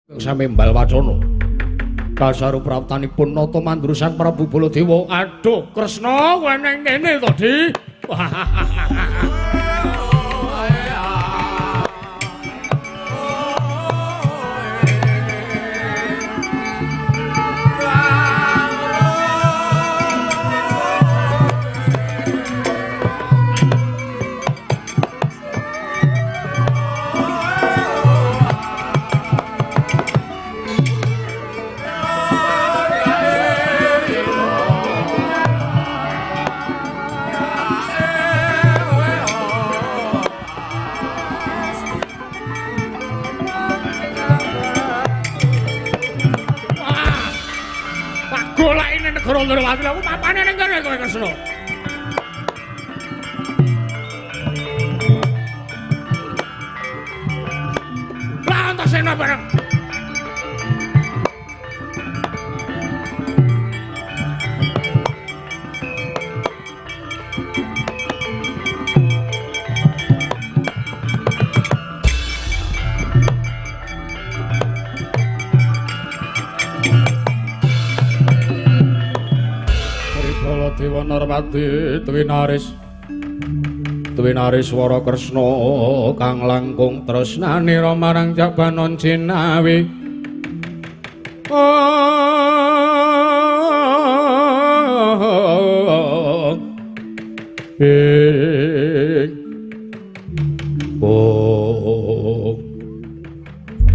Samembal wacana. Kasaru praptanipun nata mandrusan Prabu Baladewa. Aduh, Kresna kowe nang kene to, Di? Ndrawati aku papane ning kene kowe Kresna. Lah Antasena bareng. Dewa Narmati Twinaris Wara Kresna kang langkung tresnanira marang Jabanon Cinawi.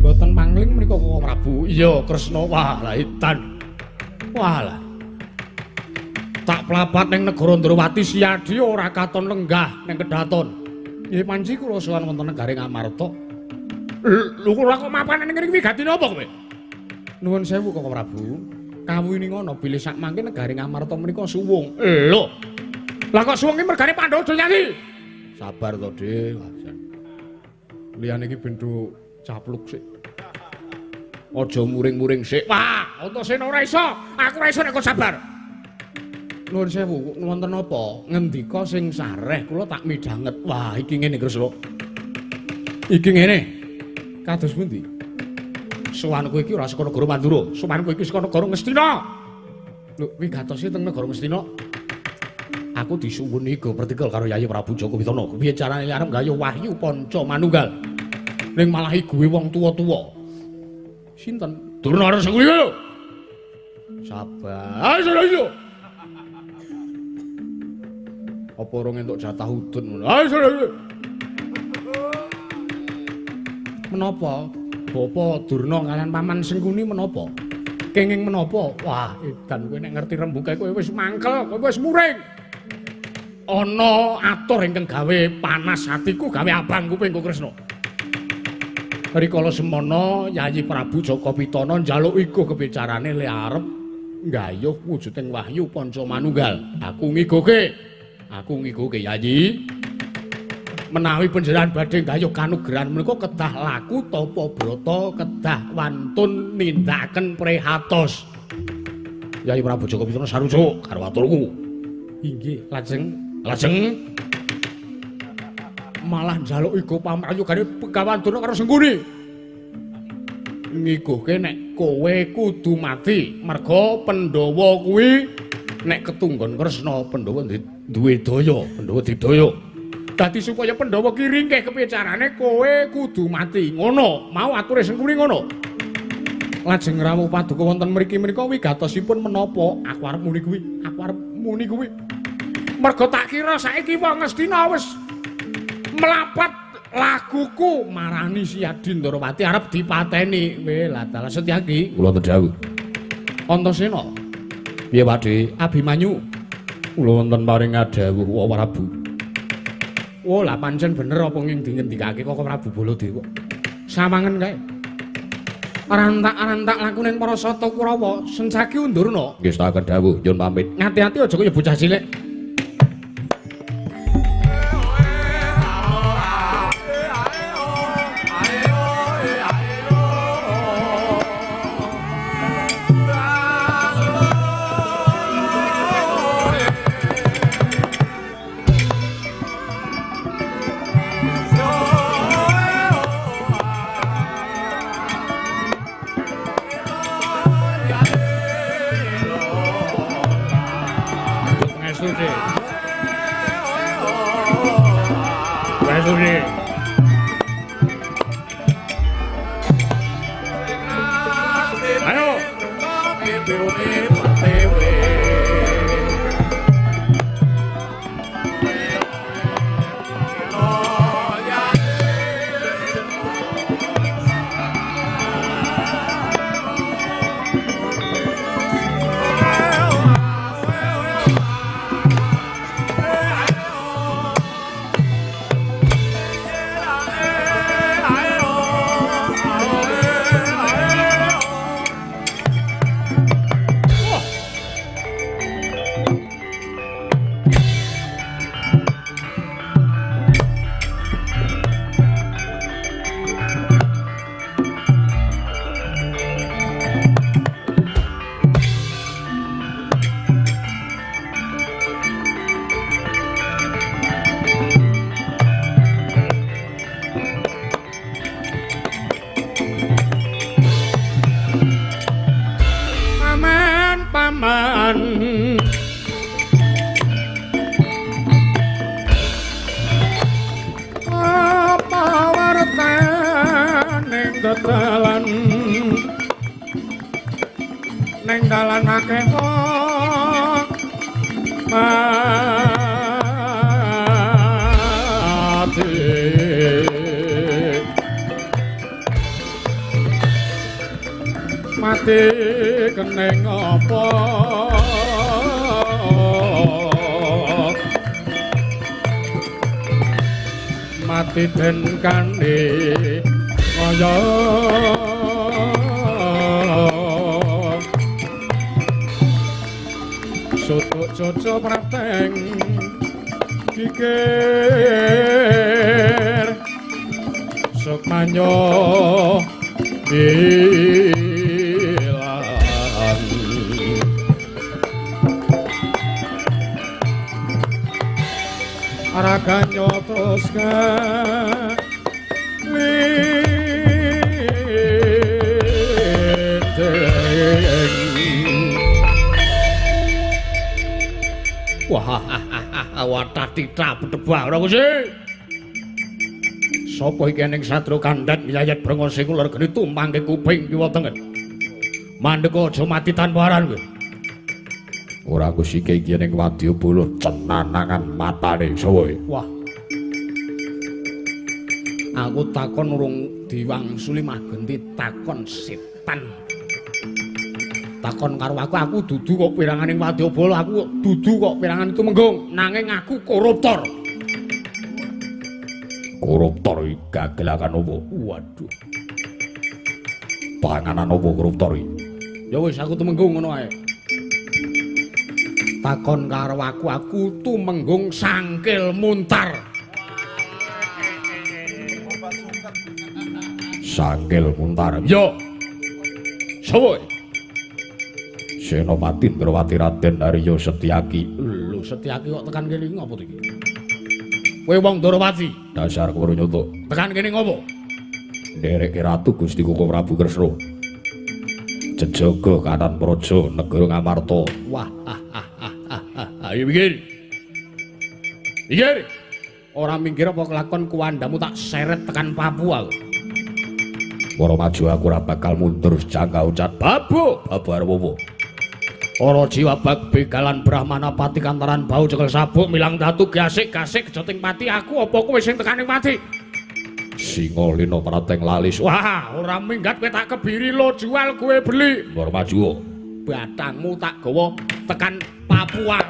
Mboten mangling menika Kakang Prabu. Iya Kresna walah edan. Walah tak plapat ning negara Ndrawati Siyadi ora katon lenggah ning kedaton. Nggih panci kula sowan wonten negari Ngamarta. Lho kula kok mapan ning kene wigati napa kowe? Nuwun sewu Kakang Prabu. Kawuning ngono bilih sak mangke negari Ngamarta menika suwung. Lho. Lah kok suwung iki mergane Pandhawa do nyanyi? Sabar to, Dik. Liyane iki ben do capluk sik. Aja muring-muring sik. Wah, Antasena ora iso. Aku ora iso nek kok sabar. Nuwun sewu, wonten napa? Ngendika sing sareh kula tak midhanget. Wah, iki ngene Kresna. Iki ngene. Kados pundi? Sowanku iki ora saka negara Mandura, sowanku iki saka negara Ngastina. Lho, wigatose teng negara Ngastina. Aku disuwun iku pertikel karo Yayi Prabu Joko Witana. Piye carane arep gayuh wahyu panca manunggal. Ning malah iguwe wong tuwa-tuwa. Sinten? Durna Resengguya lho. Sabar. Ayo. Apa ora entuk jatah udun ngono. Ayo. Menapa? Bapa Durna kalian Paman Sengkuni menapa? Kenging menapa? Wah, edan kowe nek ngerti rembuke kowe wis mangkel, kowe wis muring. Ana atur ingkang gawe panas atiku, gawe abang kupingku Kresna. Rikala semana Yayi Prabu Joko Pitana njaluk iku kebicarane le arep nggayuh wujuding wahyu panca manunggal. Aku ngiguke Yayi. Menawi panjenengan badhe nggayuh kanugrahan menika kedah laku tapa brata kedah wantun nindakaken prihatos. Yayi Prabu Joko Pitana sarujuk karo aturku. Inggih, lajeng malah njaluk iku pamrayogane Begawan Durna karo Sengkuni. Ngiguhke nek kowe kudu mati merga Pandhawa kuwi nek ketunggon Kresna Pandhawa duwe daya, Pandhawa didaya. Dadi supaya Pandhawa ki ringkeh kepiye carane kowe kudu mati. Ngono, mau ature Sengkuni ngono. Lajeng rawuh paduka wonten mriki menika wigatosipun menapa? Aku arep muni kuwi. Merga tak kira saiki wong Ngastina wis melapat laguku marani Siyadi Ndrawati arep dipateni. Lah dalah Setyaki kula tedhawuh. Antasena. Piye Pakde? Abimanyu. Kula wonten paring dawuh Kakang Prabu. Oh, lah pancen bener apa ing dingendikake Kakang Prabu Baladewa. Sawangen kae. Arantak-arantak lakuning para sata Kurawa Sencaki undurna. Nggih sataken dawuh, nyuwun pamit. Ngati-ati aja kaya bocah cilik. Suci. Wes Suci. Ayo. Neng dalan akeh wong mati mati keneng apa mati den kandhe kaya soto coco prateng kikir sukmanyo ilang araganyo terus wah, watah titah bedebah ora Gusti. Sapa iki ning Satru Kandhat nyayat brengo sing uler geni tumpangke kuping kiwa tengen. Mandheka aja mati tanpa aran kowe. Ora Gusti iki ning Wadyabala cenanangan matane sawa. Wah. Aku takon urung diwangsuli mah genti takon setan. Takon karo aku dudu kok piranganing Wadyabala, aku dudu kok pirangan itu Menggong, nanging aku koruptor. Koruptor iki gagelakan opo? Waduh. Panganan opo koruptor iki? Ya wis aku Tumenggung ngono ae. Takon karo aku Tumenggung Sangkil Muntar. Sangkil Muntar. Yo. Sowo. Senopati Ndrawati Raden Arya Setyaki. Lho, Setyaki kok tekan kene ngopo iki? Kowe wong Ndrawati, dasar kowe nyoto. Tekan kene ngopo? Ndereke Ratu Gusti Koko Prabu Kresna. Jejaga Kanan Praja Negara Ngamarta. Wah, ayo mikir. Mikir. Ora minggir apa kelakon kuwandamu tak seret tekan Papua. Para maju aku ora bakal mundur jangka ucat babu arep apa? Ora jiwa bag begalan Brahmana pati kantaran bau cekel sabuk milang datu gasik-gasik kejoting pati aku apa kowe sing tekaning mati? Singa lino prateng lalis. Wah, ora minggat kowe tak kebiri lo jual kowe beli. Para maju. Batangmu tak gawa tekan Papua.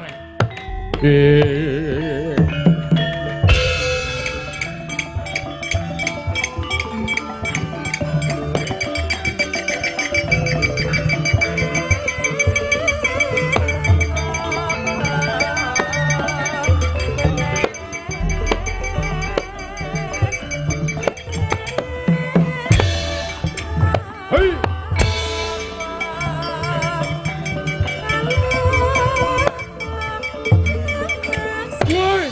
Woi!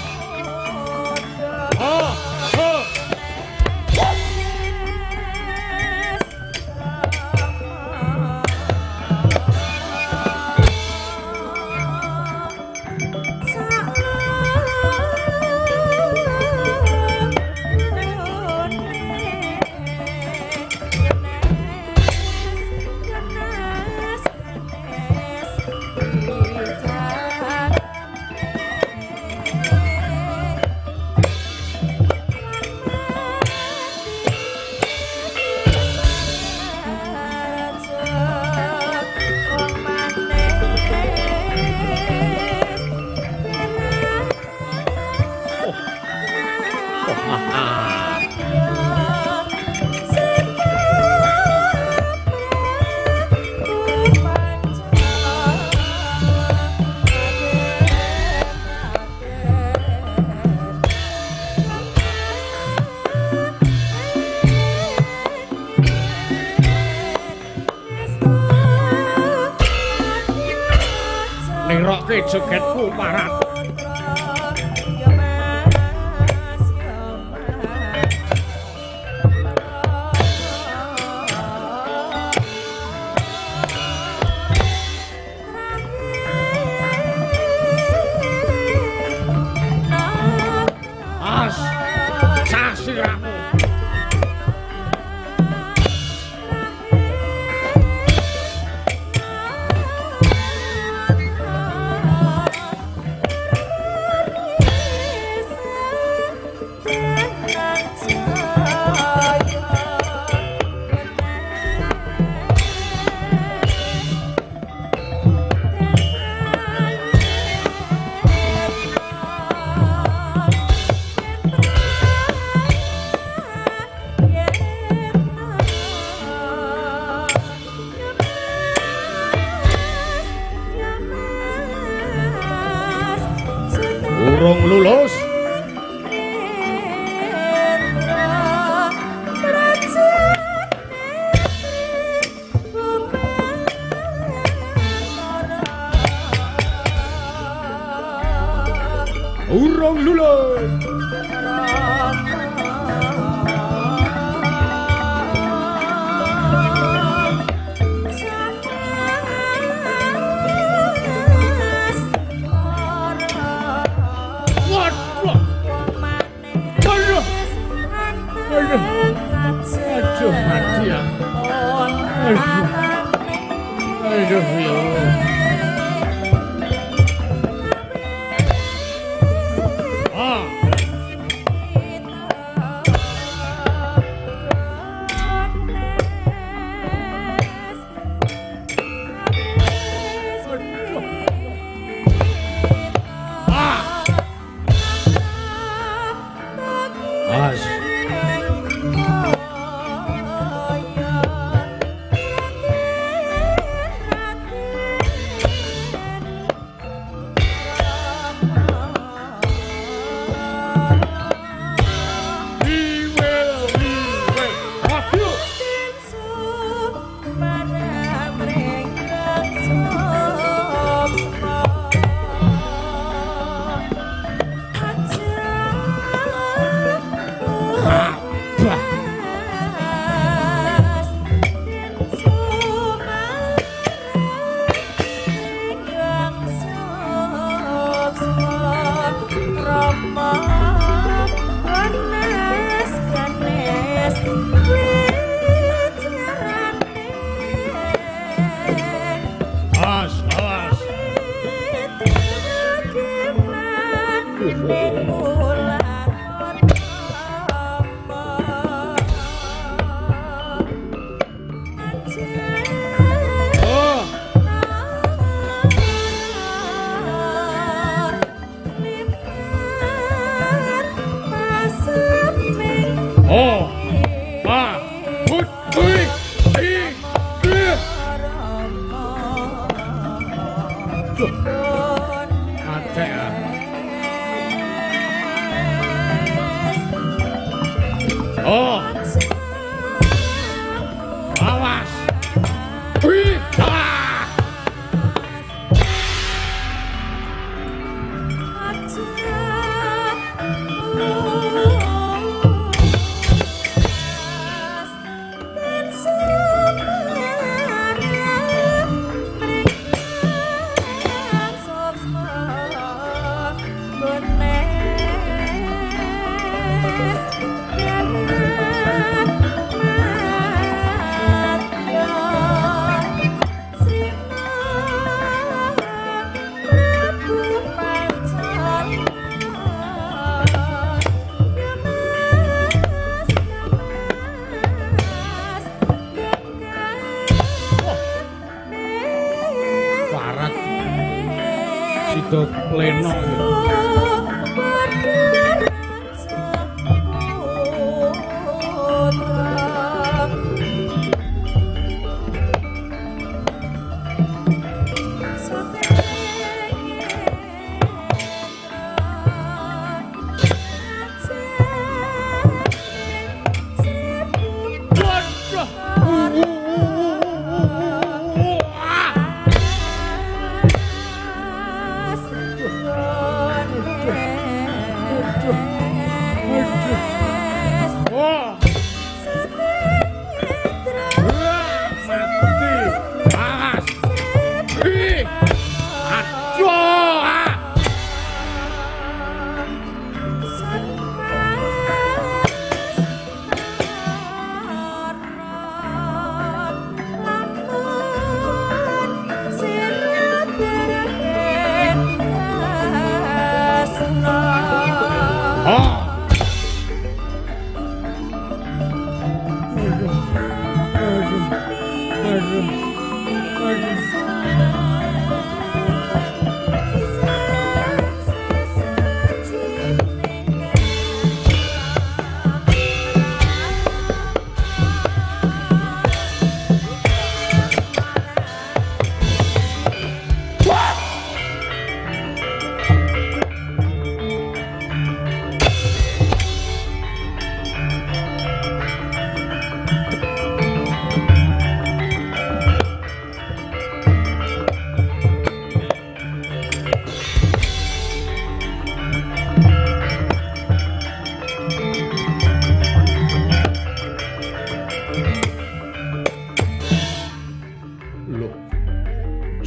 ngrasake jogetku parat. Urung lulus. Urung lulus. Aduh, mati ya. Aduh, ya.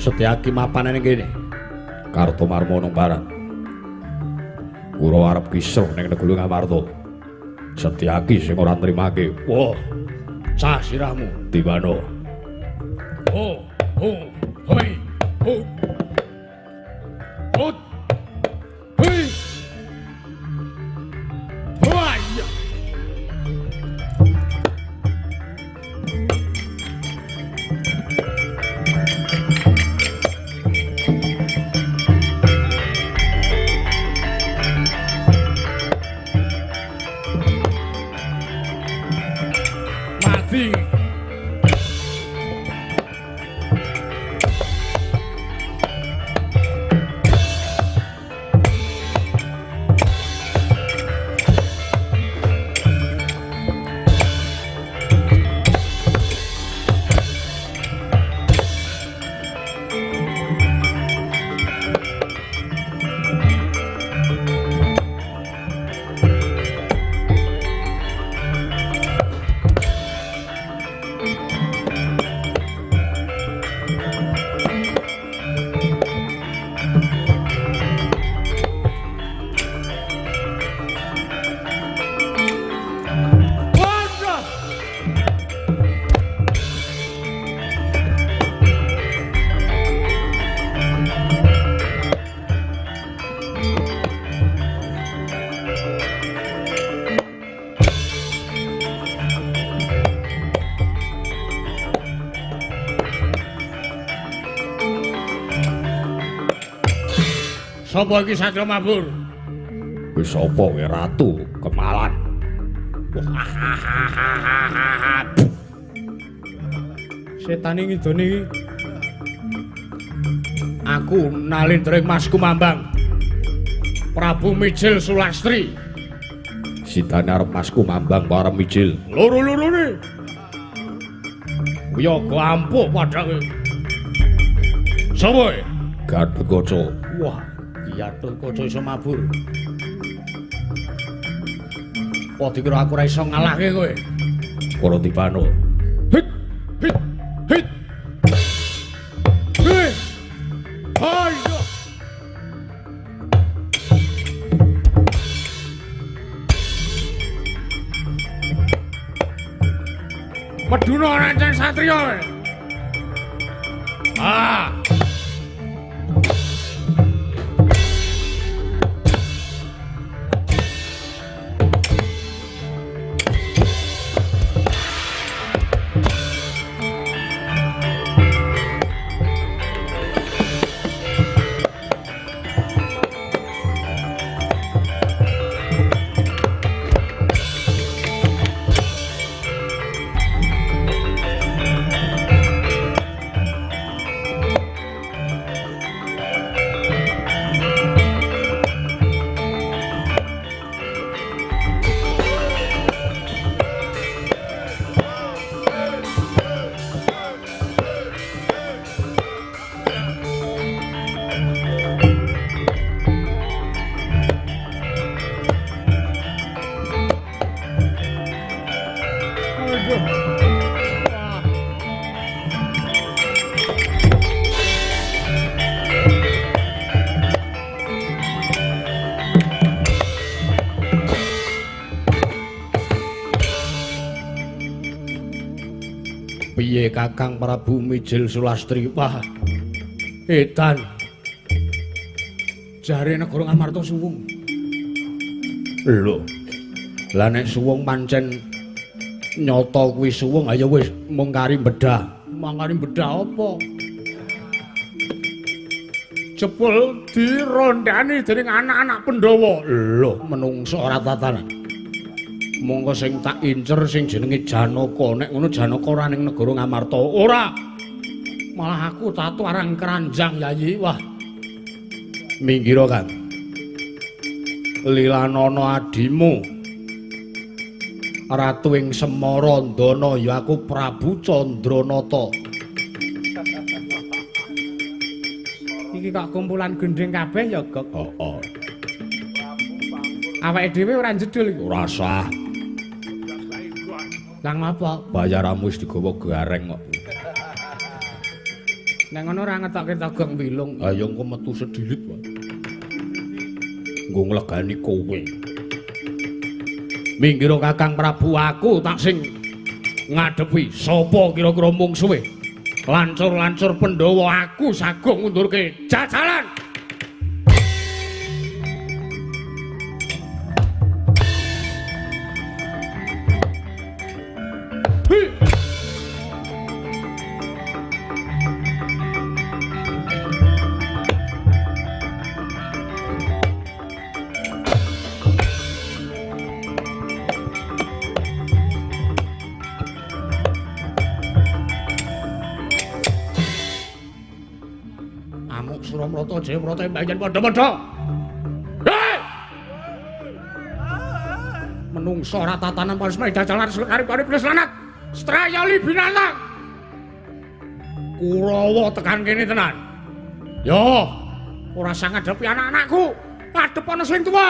Setyaki mapan ning kene. Kartomarma nang barang. Kura arep kisruh ning negara Ngamarta. Setyaki sing ora nrimake. Wah. Cah sirahmu Diwana. Oh, hoi. Oh. Hot. Hei. Wah. Sapa iki Satya Mabur? Wis sapa kowe Ratu Kemalan? Setane ngidone iki. Aku Nalindring Mas Kumambang. Prabu Mijil Sulastri. Sitane arep Mas Kumambang bareng Mijil. Loro-lorone. Ya gampuk padha. Sapa? Gatotkaca. Wah, Gatotkaca iso mabur. Apa dikira aku ora iso ngalahke kowe? Para Dipano. Hit, hit, hit. Hit. Ayo. Meduna rancang satriya. Ah. Piye Kakang Prabu Mijil Sulastri? Wah, edan. Jare negara Ngamarta suwung. Lho. Lah nek suwung pancen nyata kuwi suwung, ayo wis mung kari bedah. mangkane bedah apa? Jebul dirondani dening anak-anak Pandhawa. Lho, menungso ora tatanan. Monggo sing tak incer sing jenenge Janaka. Nek ngono Janaka ora ning negara Ngamarta. Ora. Malah aku tatu arang keranjang Yayi. Wah. Minggiro Kang. Lilanana adimu. Ratu ing Semarandana ya aku Prabu Candranata. Iki kok kumpulan gendeng kabeh ya, Gok? Heeh. Awake dhewe ora jedul iki. Ora sah. Lang apa? Bayaramu wis digawa gareng kok. Nek ngono ora ngetokke togong bilung. Ha ya engko metu sedilit wae. Nggo nglegani kowe. Minggiro Kakang Prabu aku tak sing ngadepi sapa kira-kira mungsuhe. Lancur-lancur Pandhawa aku sagung ngundurke jajalan. Suramrata Jayamrata mbayan padha-padha. Hei! Menungso ora tatanan paresmai dajalan sekari-kari plus lanat. Strayali binatang. Kurawa tekan kene tenan. Yo, ora sang ngadepi anak-anakku. Adep ana sing tuwa.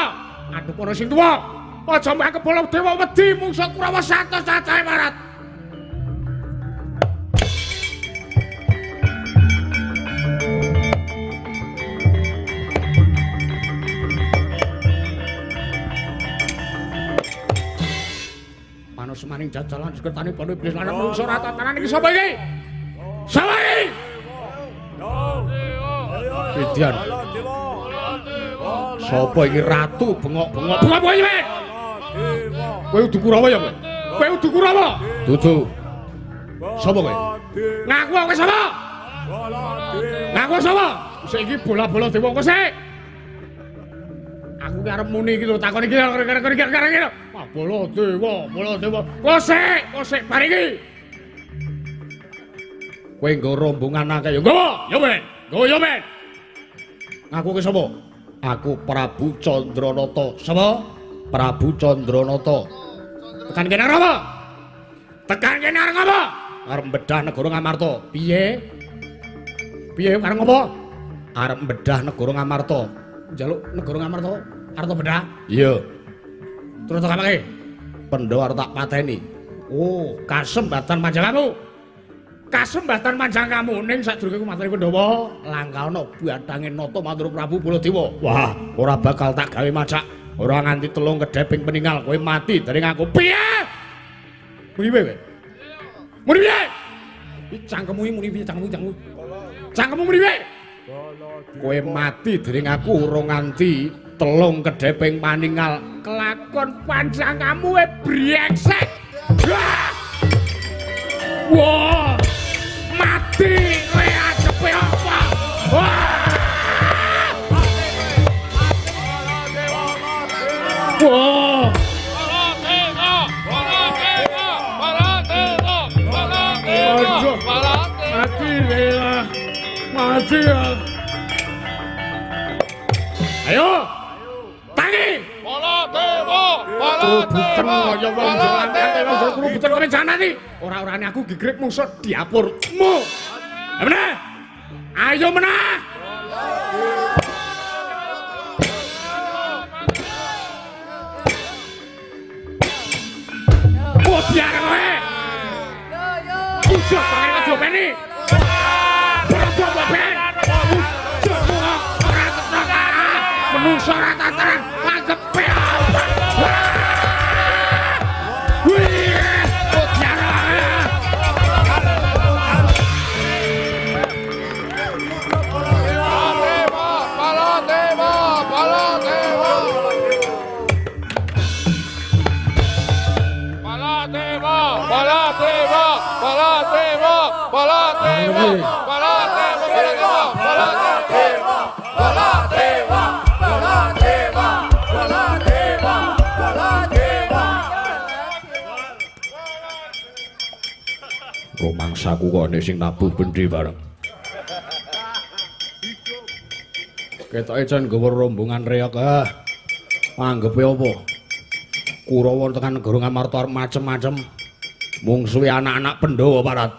Adep ana sing tuwa. Aja mbak kebolo dewa wedi mungsuh Kurawa satus cacahe marat. Semaning jajalan sekretane Pandhawa iblis lanang mungsuh ora tatanan iki sapa iki? Sapa iki? Idian. Sapa iki ratu bengok-bengok? Bengok apa iki, Men? Kowe udu Kurawa ya, kowe? Kowe udu Kurawa? Dudu. Sapa kowe? Ngaku kowe sapa? Ngaku sapa? Saiki bola-bola dewa kowe sik. Aku ki arep muni iki lho takon iki kira-kira. Wah, bola dewa. Kosek pariki. Kowe nggo rombongan akeh ya. Nggawa, ya men. Nggawa ya men. Ngaku ki sapa? Aku Prabu Candranata. Sapa? Prabu Candranata. Tekan kene arep apa? Tekan kene arep apa? Arep mbedah negara Ngamarta. Piye? Piye arep apa? Arep mbedah negara Ngamarta. Njaluk negara Ngamarta arep bedah? Iya. Terus tak apake? Pandhawa arep tak pateni. Oh, kasembatan panjangmu. Kasembatan panjangmu ning sadurunge ku materi Pandhawa langkauna batange nata matur Prabu Baladewa. Wah, ora bakal tak gawe macak. Ora nganti telung kedheping peninggal kowe mati dening aku. Piye? Muni piye? Muni piye? Iki cangkemmu muni piye cangkemmu? Cangkemmu muni piye? Kowe mati dening aku ora nganti telung kedheping paninggal. Kelakon panjangmu brengsek. Wah! Mati kowe adepe apa? Wah! Wah! Mati ya. Ayo. Tangi. Baladewa. Ora-orane aku gegrek mungsuh diapurmu. Meneh. Ayo meneh. Oh, biar kowe. Ujuk pakai aja peni. Menungso ora tataran langgep pe. Baladewa. Romangsaku kok nek sing nabuh bendi bareng. Ketoke jan gawa rombongan reok. Anggepe apa? Kurawa tekan negara Ngamarta macem-macem. Mungsuhe anak-anak Pandhawa parat.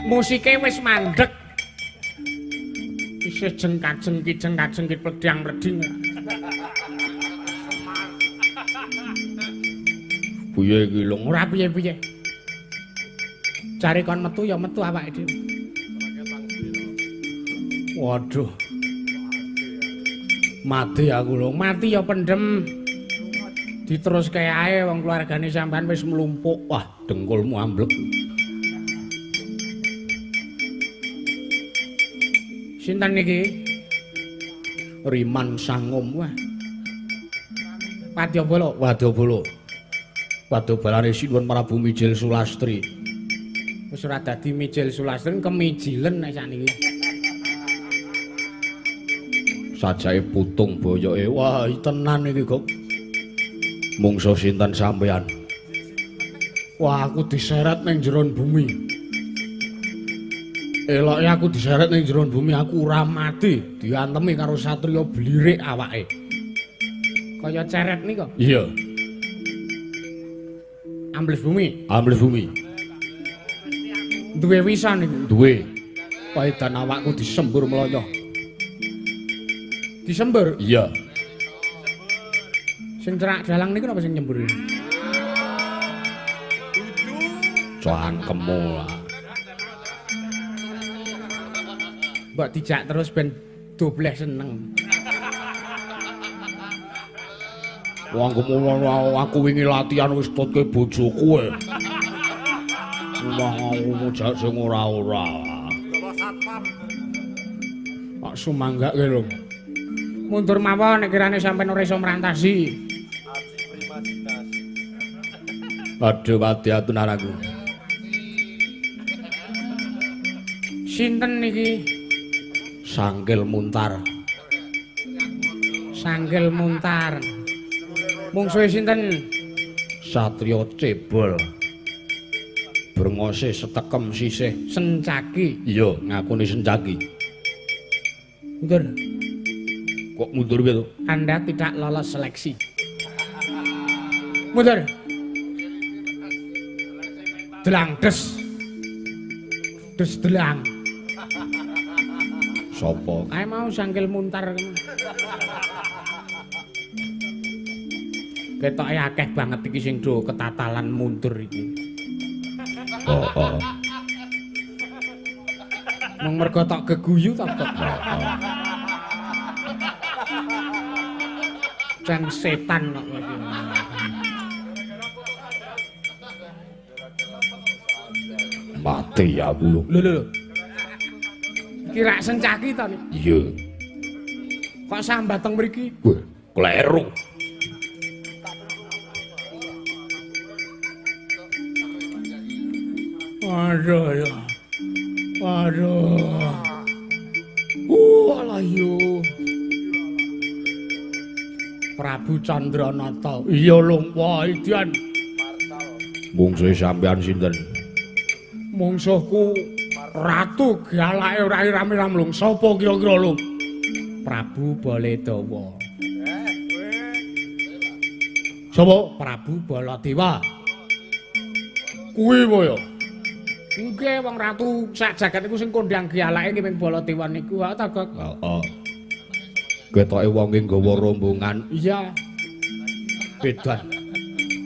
Musike wis mandeg. Isih jengkat-jengkit pledang reding. Piye iki lho? Ora piye-piye. Cari kon metu ya metu awake dhewe. Waduh. Mati aku lho, mati ya pendem. Diteruske ae wong keluargane sampean wis mlumpuk. Wah, dengkulmu amblek. Sinten niki? Riman Sangom wah. Wadyabala. Wadyabala. Wadyabalane Sinuwun Prabu Mijil Sulastri. Wis ora dadi Mijil Sulastri kemijilen nek sakniki. Sajake putung boyoke. Wah, tenan iki, Gok. Mungsuh sinten sampean? Wah, aku diseret ning jeron bumi. Eloke aku diseret ning jeron bumi, aku ora mati, diantemi karo satriya blirik awake. Kaya ceret nika. Iya. Ambles bumi. Ambles bumi. Duwe wisan iki. Duwe. Paedan awakku disembur mloyo. Disembur? Iya. Sing cerak dalang niku napa sing nyembur? Cangkemmu lah. Mbok dijak terus ben dobleh seneng. Wong aku wingi latihan wis tutke bojoku e. Wah, aku mujak sing ora-ora. Pak sumanggake lho. Mundur mawon nek kirane sampean ora iso mrantasi. Aduh, pati atunan aku. Sinten niki? Sanggil Muntar. Sanggil Muntar. Mungsuhe sinten? Satriya Cebol. Brengose setekem sisih Sencaki. Iya, ngakune Sencaki. Mundur. Kok mundur piye to? Anda tidak lolos seleksi. Mundur. Delang des. Des delang. Sopo? Ae mau Sanggil Muntar. Ketoke akeh banget iki sing do ketatalan mundur iki. Oh. Mung mergo tok geguyu tok. Jan setan kok iki. Mati aku lho. Lho. Iki rak Sencaki to nih. Iya. Kok sambat teng mriki? Wah, kleru. Waduh ya. Waduh. Alah yo. Prabu Candranata. Iya lho, wah idian. Mungsuhe sampean sinten? Mungsuhku Ratu galake ora rame-rame lho. Sapa kira-kira lho? Prabu Baledawa. Sapa? Prabu Baladewa. Kuwi apa ya? Nggih wong ratu sak jagat iku sing kondhang gialake nggih ping Baladewa niku ta Gog. Heeh. Ketoke wong ki nggawa rombongan. Iya. Bedan.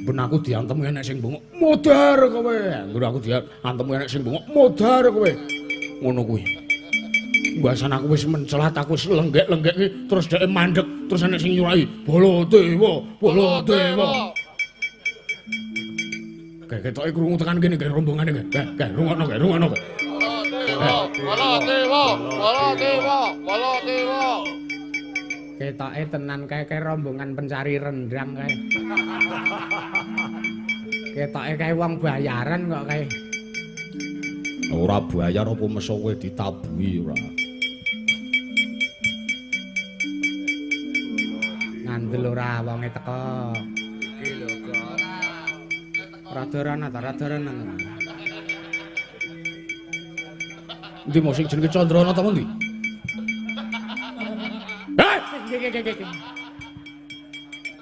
Ben aku diantem enek sing bengok. Modar kowe. Nggon aku diantem enek sing bengok. Modar kowe. Ngono kuwi. Mbasan aku wis mencelat aku wis lenggek-lenggek ki terus dhek mandek terus enek sing nyurai Baladewa, Baladewa. Kayak ketoke krungu tekan kene gawe rombongane gawe. Gawe rungokno gawe rungokno. Baladewa, Baladewa, Baladewa. Ketoke tenan kae rombongan pencari rendang kae. Ketoke kae wong bayaran kok kae. Ora bayar apa meso kowe ditabuhi ora. Ngandel ora wonge teko. Iki lho, Gog. Radaran ta radaran. Ndi mau sing jenenge Candrana ta ndi?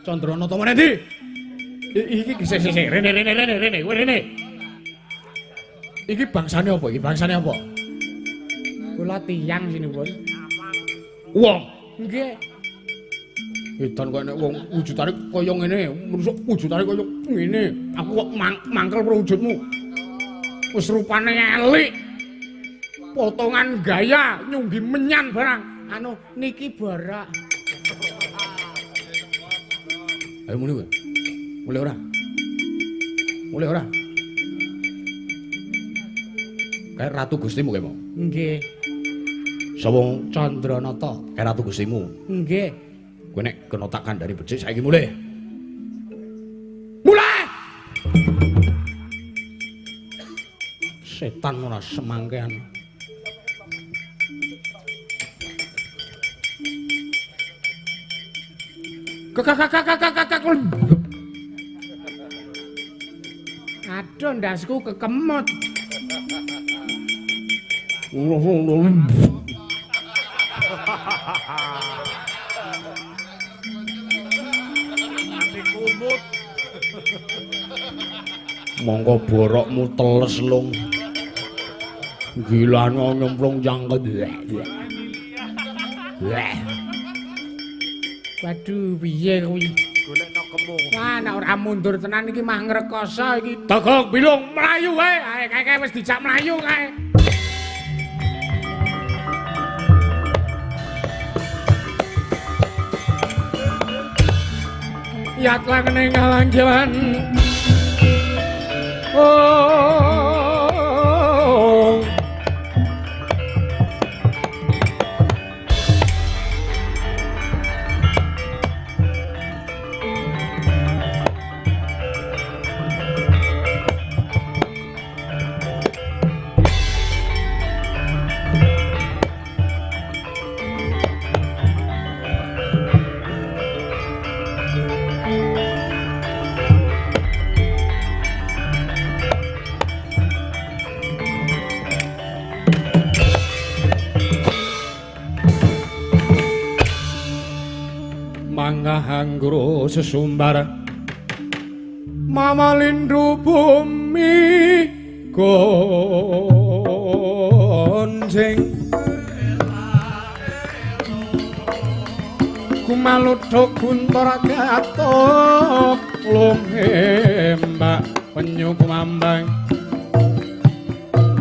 Candrana ta meneh ndi? Iki sik rene. Iki bangsane apa? Iki bangsane apa? Kula tiyang sinipun. Wong. Nggih. Edan kok nek wong wujudane kaya ngene, menusuk wujudane kaya ngene. Aku kok mangkel karo wujudmu. Wis rupane elik. Potongan gaya nyunggi menyan barang. Anu niki barak. Ayo muni kowe. Mulih ora? Mulih ora? Kayak ratu gustimu kowe mau. Nggih. Sapa Candranata. kayak ratu gustimu? Nggih. Kowe nek kena tak kandhani becik saiki mulih. Mulih! Setan ora semangkean. Kakak. Aduh ndasku kekemot. Kumut. Monggo borokmu teles lung. Gilane nyemplung jangket. Waduh piye kuwi? Golekno kemu. Wah nek ora mundur tenan iki mah ngrekoso iki. Dagong bilung mlayu wae. Ae kae wis dijak mlayu kae. Yatlah kene ngalangkilan. Oh. Anggro sesumbar mamalindu bumi gonjing kumaludhok guntur gatok lumembak penyu kumambang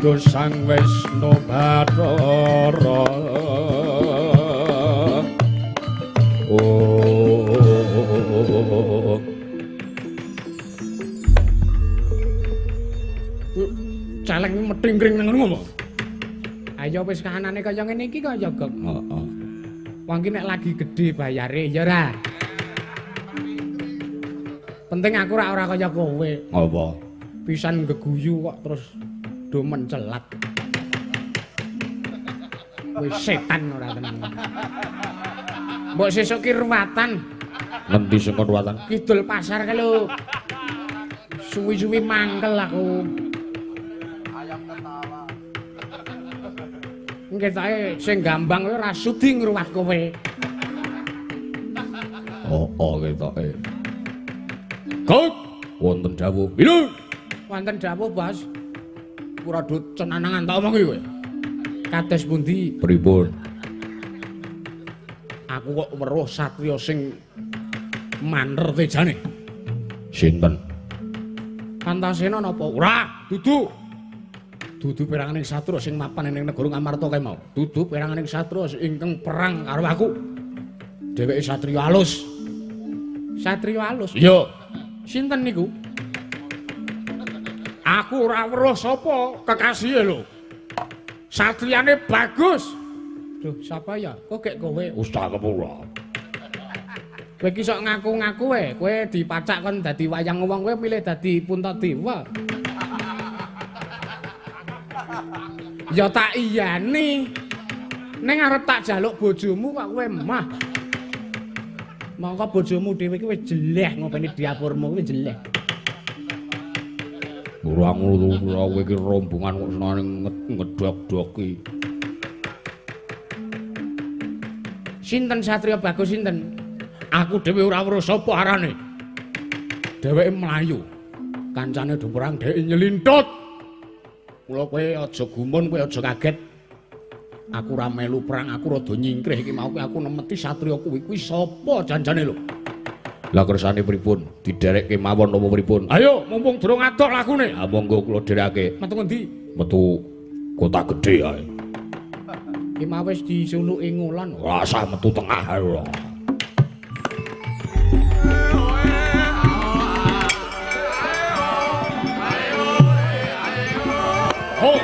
dosang Wisnu Bathara Celeng metingkring nang ngono apa? Ayo wis kahanane kaya ngene iki kaya Gog. Heeh. Wong ki nek lagi gedhe bayare ya ora. Penting aku ora kaya kowe. Apa? Pisan geguyu kok terus do mencelat. Wis setan ora tenan. Mbok sesuk ki ruwatan. Ngendi sing ruwatan? Kidul pasar ka lho. Suwi-suwi mangkel aku. Ketoke sing gambang kowe ora sudi ngruwat kowe. Oh, ketoke. Kok wonten dawuh. Bilung. Wonten dawuh, Bos. Ora do cenanangan tak omongi kowe. Kados pundi? Pripun? Aku kok weruh satriya sing manrer tejane. Sinten? Antasena napa? Ora, dudu. Dudu peranganing satru sing mapan ning negara Ngamarta kae mau. Dudu peranganing satru ingkang perang karo aku. Dheweke satriya alus. Satriya alus? Iya. Sinten niku? Aku ora weruh sapa kekasihe lho. Satriyane bagus. Duh, sapa ya? Kok gek kowe? Ustaz Kepura. Kowe iki sok ngaku-ngaku wae. Kowe dipacak kon dadi wayang wong, kowe milih dadi Puntadewa. Ya tak iyani. Ning arep tak jaluk bojomu kok kowe emah. Mongko bojomu dhewe iki wis jeleh ngopeni diapurmu kuwi jeleh. Ora ngono kowe iki rombongan kok senane ngedok-doki. Sinten satriya bagus sinten? Aku dhewe ora weruh sapa arane. Dheweke mlayu. Kancane do perang dheweke nyelintut. Mula kowe aja gumun, kowe aja kaget. Aku ora melu perang, aku rada nyingkrih iki mau aku nemeti satriya kuwi sapa janjane lho. Lah kersane pripun? Diderekke mawon apa pripun? Ayo, mumpung durung adok lakune. Ah monggo kula dhereke. Metu ngendi? Metu kota gedhe ae. Ki mau wis disuluki ngulan. Ora usah metu tengah ae ora. Oh.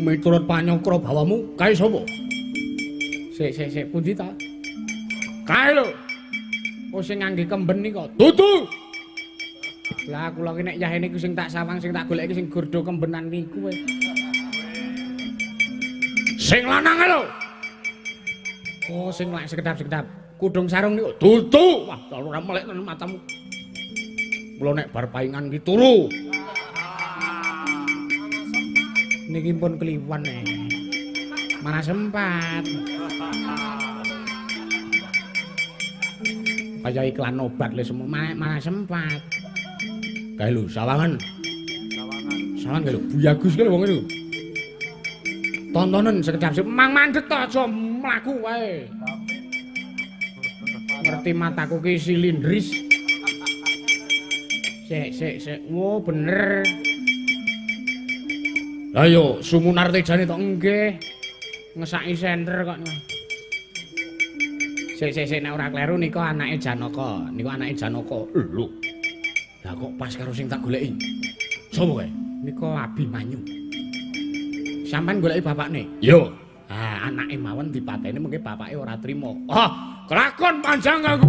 Miturut panyokra bawamu kae sapa? Sik pundi ta? Kae lho. Oh sing ngangge kemben nika. Dudu. Lah kula ki nek yahene ku sing tak sawang sing tak goleki sing gurdo kembenan niku kowe. Sing lanang lho. Oh sing lak sekedap-sekedap. Kudung sarung niku. Dudu. Wah, ora melek nang matamu. Kula nek bar paingan ki turu. Niki pun keliwan mana sempat kaya iklan obat le semua mana sempat kae lho sawangan kae lho bagus kae lho wong itu tontonan sekedap mang mandhet to aja mlaku wae ngerti mataku ki silindris sik wo bener. Ayo, sumunar tejane tok nggih. Ngesaki senter kok. Sik nek ora kleru nika anake Janaka. Niku anake Janaka. Lho. Lah kok pas karo sing tak goleki. Sopo kae? Nika Abimanyu. Sampeyan goleki bapakne? Yo. Ah, anake mawon dipateni mengke bapake ora trima. Ah, kelakon panjang aku.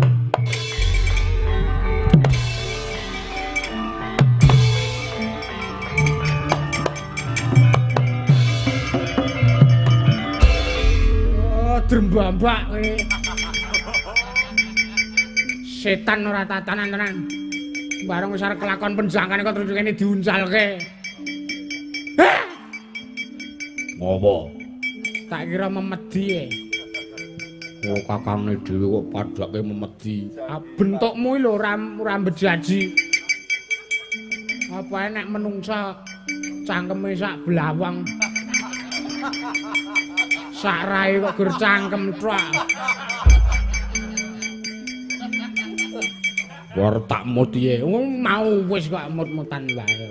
Drembambak kowe. Setan ora tatanan tenan. Bareng wis arep kelakon penjangkane kok terus kene diuncalke. Ngopo? Tak kira memedi e. Oh kakane dhewe kok padake memedi. Bentukmu lho ora bejaji. Apa enek menungsa cangkeme sak blawang. Sak rai kok gur cangkem tok. War tak mut ye. Mau wis kok mut-mutan wae.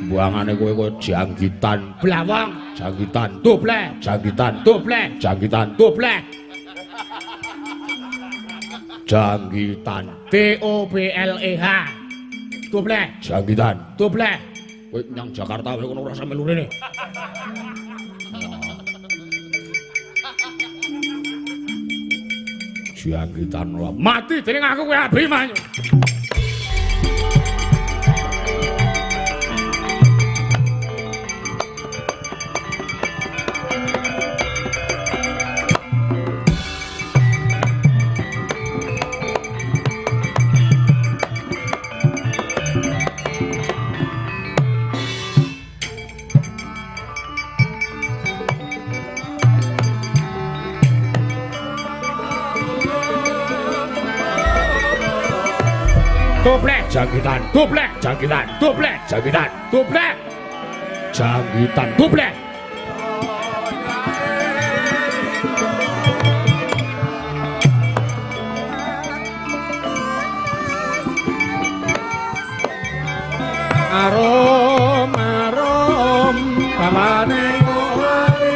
Buangane kowe janggitan. Blawang, Janggitan. dobleh, Janggitan. dobleh, Janggitan. dobleh. Janggitan. DOBLEH. Dobleh, Janggitan. dobleh. Kowe nyang Jakarta wae kono ora sampe lurene. Janggitan lah. Mati dening aku kowe Abimanyu. Dobleh, Janggitan. dobleh, Janggitan. dobleh, Janggitan. dobleh. Janggitan. Dobleh. Arom, arom, pamane ngowali.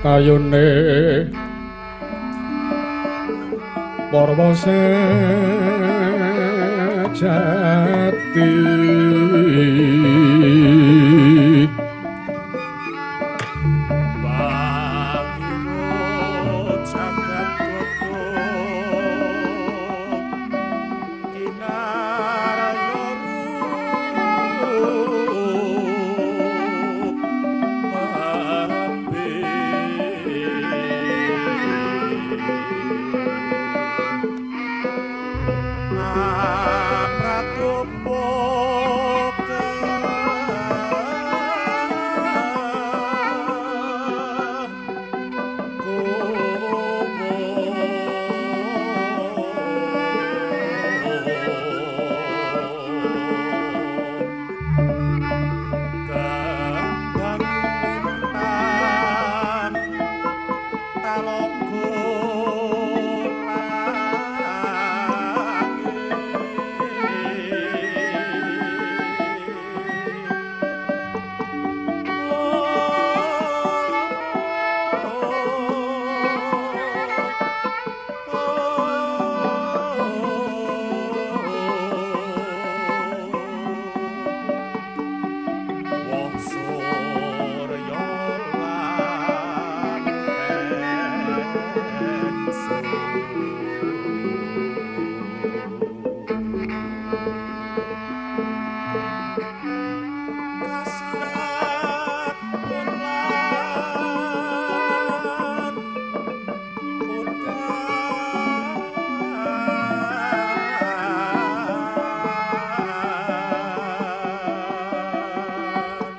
Kayune Parwa sejati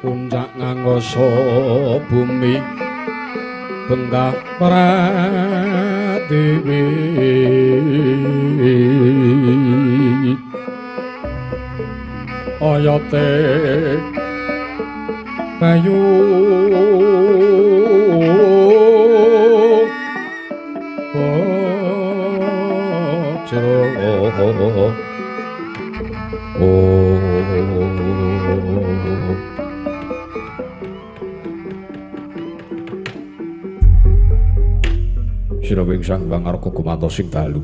puncak nganggoso bumi benggah pratiwi oyote bayu Sirawing Sang Hyang Arga gumantos sing dalu.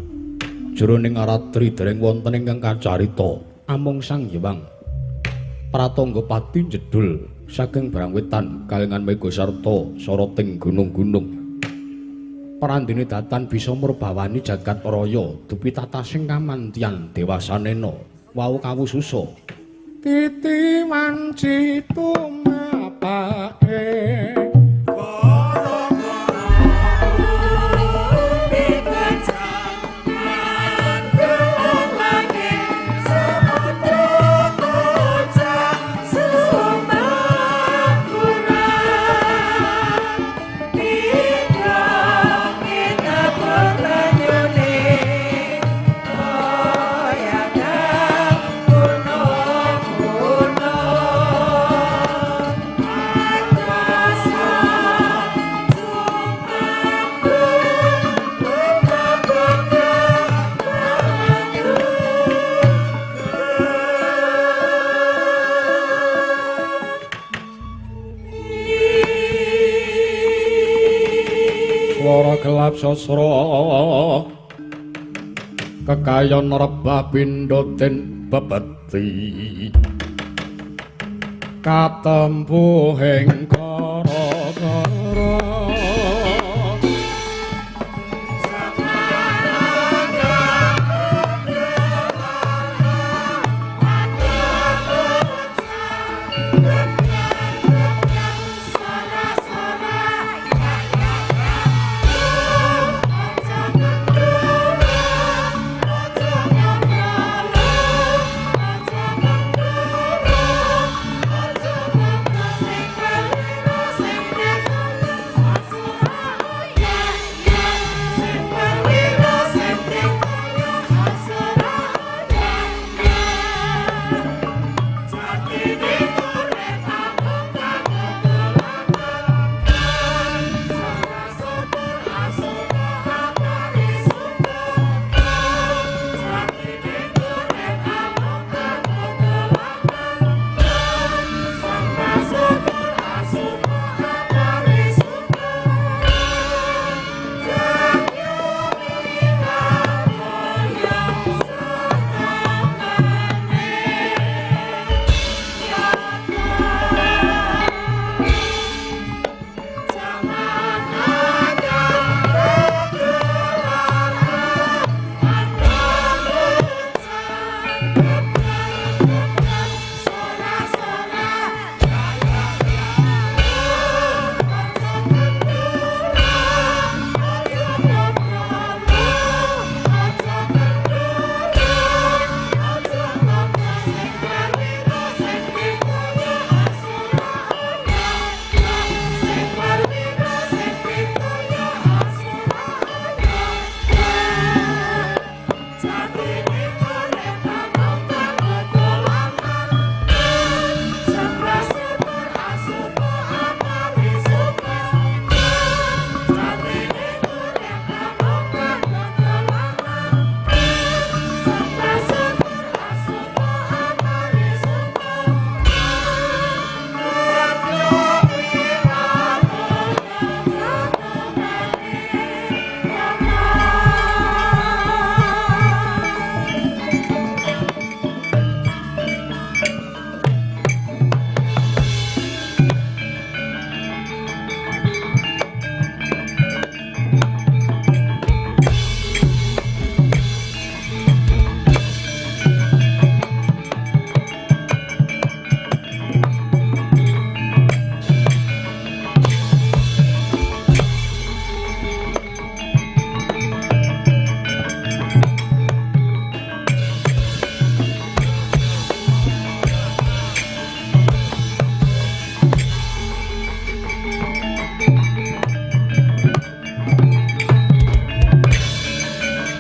Jroning aratri dereng wonten ingkang kacarita amung Sang Hyang pratangga pati jedul saking barang wetan kalengan mega sarta soroting gunung-gunung. Parandene datan bisa murbawani jagat raya dupi tatasing kamantian dewasanena wau kawususa. Titi wanci tumapake gelap sasra kekayon rebah pindha den bebeti katempuhing